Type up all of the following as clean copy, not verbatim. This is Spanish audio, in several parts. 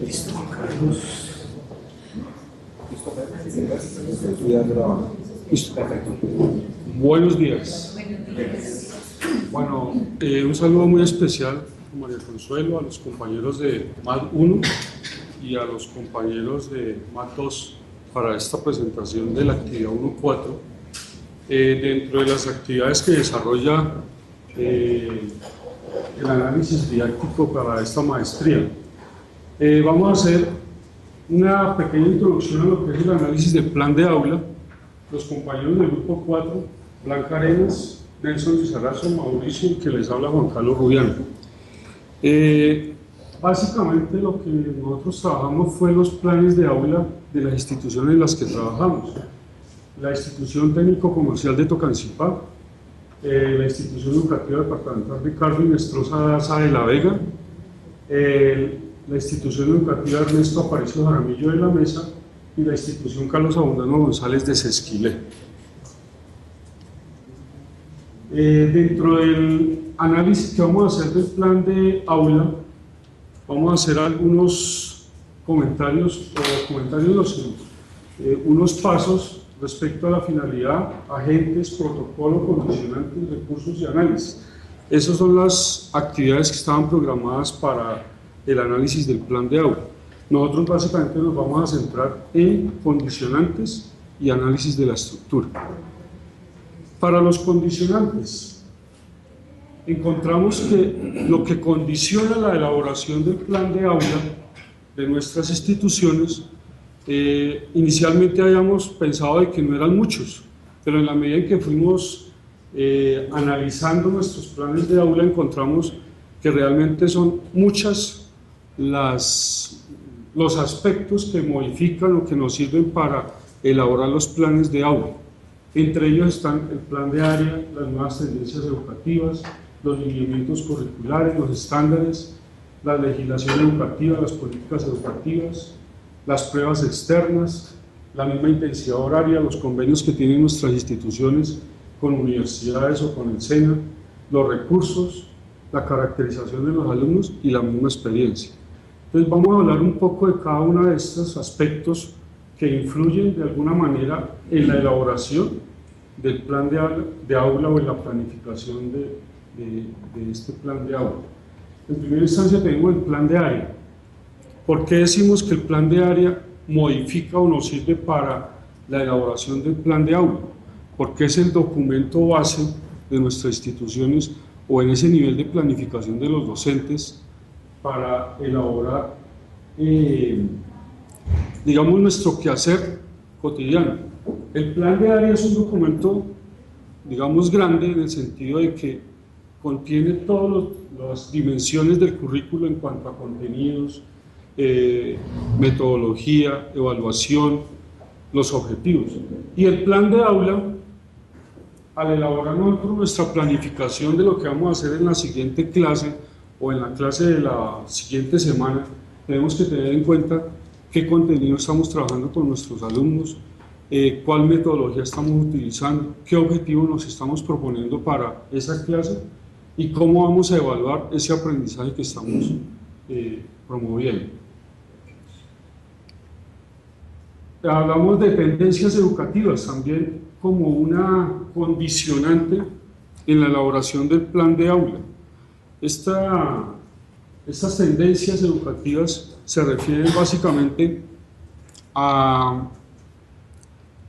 Listo, Carlos. Listo, perfecto. Buenos días. Bueno, un saludo muy especial a María Consuelo, a los compañeros de MAT 1 y a los compañeros de MAT 2 para esta presentación de la actividad 1.4. Dentro de las actividades que desarrolla el análisis didáctico para esta maestría, vamos a hacer una pequeña introducción a lo que es el análisis del plan de aula. Los compañeros del grupo 4, Blanca Arenas, Nelson Lizarazo, Mauricio, y que les habla Juan Carlos Rubiano. Básicamente lo que nosotros trabajamos fue los planes de aula de las instituciones en las que trabajamos. La institución técnico-comercial de Tocancipá, la institución educativa departamental Ricardo Inestrosa Daza de la Vega, la institución educativa Ernesto Aparicio Jaramillo de la Mesa y la institución Carlos Abundano González de Sesquilé. Dentro del análisis que vamos a hacer del plan de aula, vamos a hacer algunos comentarios, unos pasos respecto a la finalidad, agentes, protocolo, condicionantes, recursos y análisis. Esas son las actividades que estaban programadas para el análisis del plan de aula. Nosotros básicamente nos vamos a centrar en condicionantes y análisis de la estructura. Para los condicionantes, encontramos que lo que condiciona la elaboración del plan de aula de nuestras instituciones, inicialmente habíamos pensado de que no eran muchos, pero en la medida en que fuimos analizando nuestros planes de aula, encontramos que realmente son muchas los aspectos que modifican o que nos sirven para elaborar los planes de aula. Entre ellos están el plan de área, las nuevas tendencias educativas, los lineamientos curriculares, los estándares, la legislación educativa, las políticas educativas, las pruebas externas, la misma intensidad horaria, los convenios que tienen nuestras instituciones con universidades o con el SENA, los recursos, la caracterización de los alumnos y la misma experiencia. Entonces vamos a hablar un poco de cada uno de estos aspectos que influyen de alguna manera en la elaboración del plan de aula o en la planificación de este plan de aula. En primera instancia tenemos el plan de área. ¿Por qué decimos que el plan de área modifica o nos sirve para la elaboración del plan de aula? Porque es el documento base de nuestras instituciones o en ese nivel de planificación de los docentes para elaborar, digamos, nuestro quehacer cotidiano. El plan de área es un documento, digamos, grande en el sentido de que contiene todas las dimensiones del currículo en cuanto a contenidos, metodología, evaluación, los objetivos. Y el plan de aula, al elaborar nosotros nuestra planificación de lo que vamos a hacer en la siguiente clase o en la clase de la siguiente semana, tenemos que tener en cuenta qué contenido estamos trabajando con nuestros alumnos, cuál metodología estamos utilizando, qué objetivos nos estamos proponiendo para esa clase y cómo vamos a evaluar ese aprendizaje que estamos promoviendo. Hablamos de tendencias educativas también como una condicionante en la elaboración del plan de aula. Estas tendencias educativas se refieren básicamente a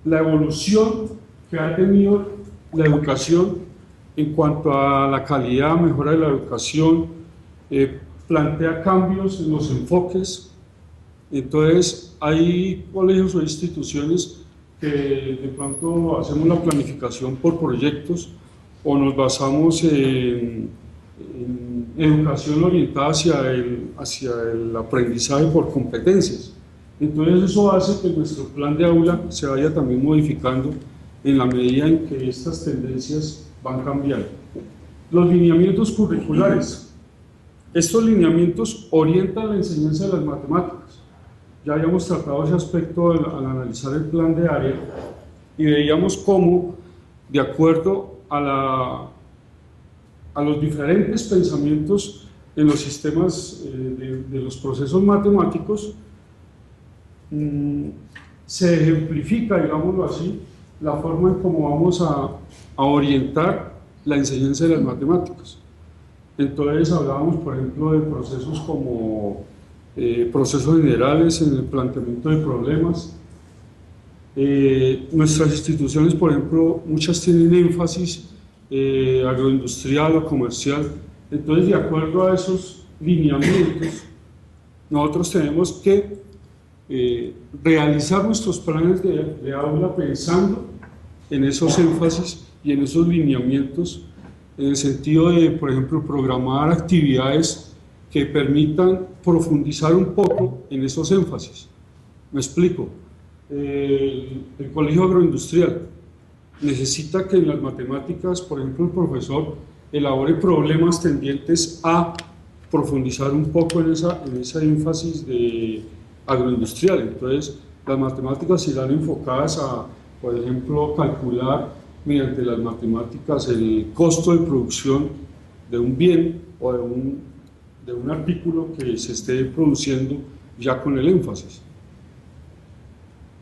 la evolución que ha tenido la educación en cuanto a la calidad, mejora de la educación, plantea cambios en los enfoques. Entonces hay colegios o instituciones que de pronto hacemos la planificación por proyectos o nos basamos en educación orientada hacia el aprendizaje por competencias. Entonces eso hace que nuestro plan de aula se vaya también modificando en la medida en que estas tendencias van cambiando. Los lineamientos curriculares. Estos lineamientos orientan la enseñanza de las matemáticas. Ya habíamos tratado ese aspecto al analizar el plan de área y veíamos cómo, de acuerdo a los diferentes pensamientos en los sistemas de los procesos matemáticos, se ejemplifica, digámoslo así, la forma en cómo vamos a orientar la enseñanza de las matemáticas. Entonces hablábamos, por ejemplo, de procesos como procesos generales en el planteamiento de problemas. Nuestras instituciones, por ejemplo, muchas tienen énfasis agroindustrial o comercial. Entonces, de acuerdo a esos lineamientos, nosotros tenemos que realizar nuestros planes de aula pensando en esos énfasis y en esos lineamientos, en el sentido de, por ejemplo, programar actividades que permitan profundizar un poco en esos énfasis. Me explico. El colegio agroindustrial necesita que en las matemáticas, por ejemplo, el profesor elabore problemas tendientes a profundizar un poco en esa énfasis de agroindustrial. Entonces, las matemáticas irán enfocadas a, por ejemplo, calcular mediante las matemáticas el costo de producción de un bien o de un artículo que se esté produciendo ya con el énfasis.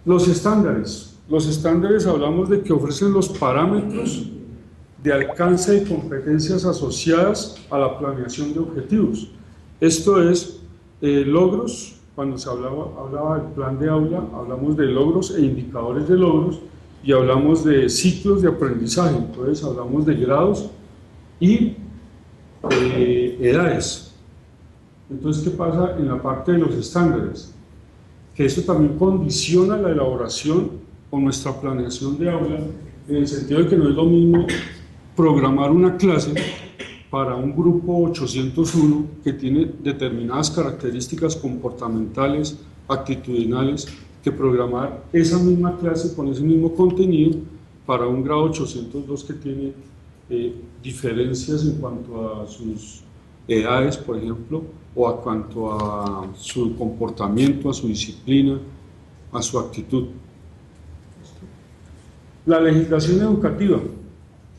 Los estándares. Los estándares hablamos de que ofrecen los parámetros de alcance de competencias asociadas a la planeación de objetivos. Esto es logros. Cuando se hablaba del plan de aula, hablamos de logros e indicadores de logros y hablamos de ciclos de aprendizaje. Entonces hablamos de grados y edades. Entonces, ¿qué pasa en la parte de los estándares? Que eso también condiciona la elaboración o nuestra planeación de aula, en el sentido de que no es lo mismo programar una clase para un grupo 801 que tiene determinadas características comportamentales, actitudinales, que programar esa misma clase con ese mismo contenido para un grado 802 que tiene diferencias en cuanto a sus edades, por ejemplo, o a cuanto a su comportamiento, a su disciplina, a su actitud. La legislación educativa,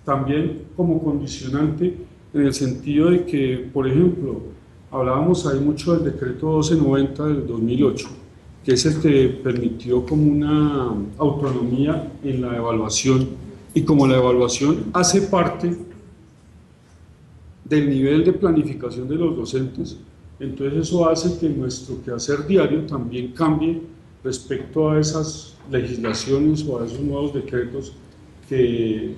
también como condicionante, en el sentido de que, por ejemplo, hablábamos ahí mucho del decreto 1290 del 2008, que es el que permitió como una autonomía en la evaluación, y como la evaluación hace parte del nivel de planificación de los docentes, entonces eso hace que nuestro quehacer diario también cambie respecto a esas legislaciones o a esos nuevos decretos que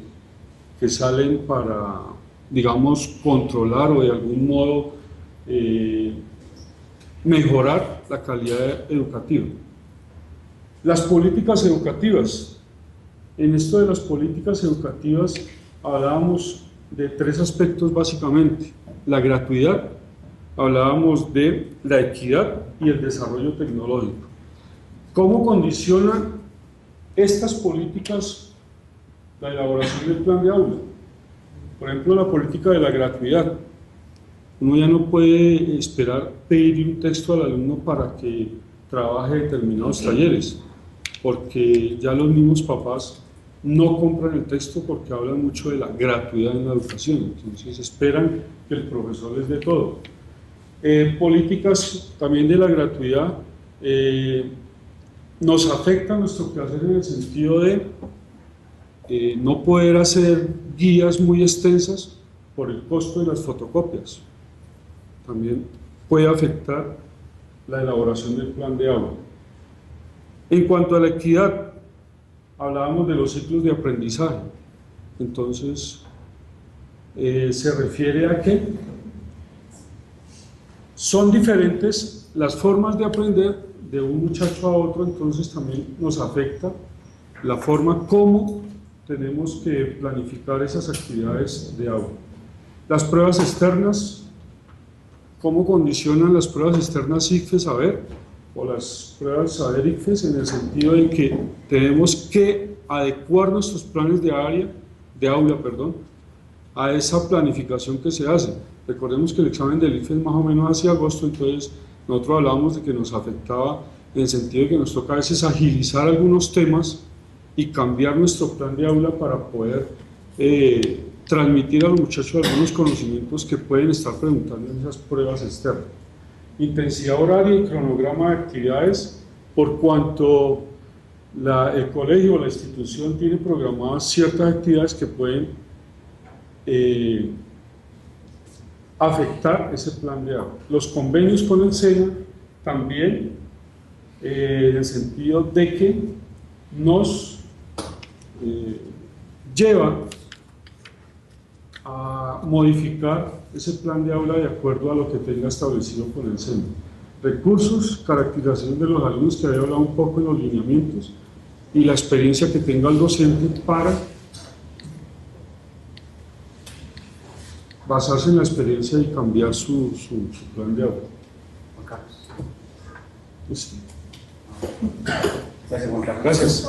salen para, digamos, controlar o de algún modo mejorar la calidad educativa. Las políticas educativas. En esto de las políticas educativas hablábamos de tres aspectos básicamente: la gratuidad, hablábamos de la equidad y el desarrollo tecnológico. ¿Cómo condicionan estas políticas la elaboración del plan de aula? Por ejemplo, la política de la gratuidad. Uno ya no puede esperar pedirle un texto al alumno para que trabaje determinados talleres, porque ya los mismos papás no compran el texto porque hablan mucho de la gratuidad en la educación, entonces esperan que el profesor les dé todo. Políticas también de la gratuidad nos afectan nuestro quehacer en el sentido de no poder hacer guías muy extensas por el costo de las fotocopias. También puede afectar la elaboración del plan de aula. En cuanto a la equidad, hablábamos de los ciclos de aprendizaje. Entonces, se refiere a que son diferentes las formas de aprender de un muchacho a otro, entonces también nos afecta la forma como tenemos que planificar esas actividades de aula. Las pruebas externas, ¿cómo condicionan las pruebas externas ICFES-Saber o las pruebas Saber-ICFES? En el sentido de que tenemos que adecuar nuestros planes de aula, a esa planificación que se hace. Recordemos que el examen del ICFES más o menos hacia agosto, entonces nosotros hablábamos de que nos afectaba en el sentido de que nos toca a veces agilizar algunos temas y cambiar nuestro plan de aula para poder transmitir a los muchachos algunos conocimientos que pueden estar preguntando en esas pruebas externas. Intensidad horaria y cronograma de actividades, por cuanto el colegio o la institución tiene programadas ciertas actividades que pueden afectar ese plan de aula. Los convenios con el SENA también, en el sentido de que nos lleva a modificar ese plan de aula de acuerdo a lo que tenga establecido con el SENA. Recursos, caracterización de los alumnos, que había hablado un poco en los lineamientos, y la experiencia que tenga el docente para basarse en la experiencia y cambiar su plan de aula. Juan Carlos. Sí. Gracias, Juan Carlos. Gracias.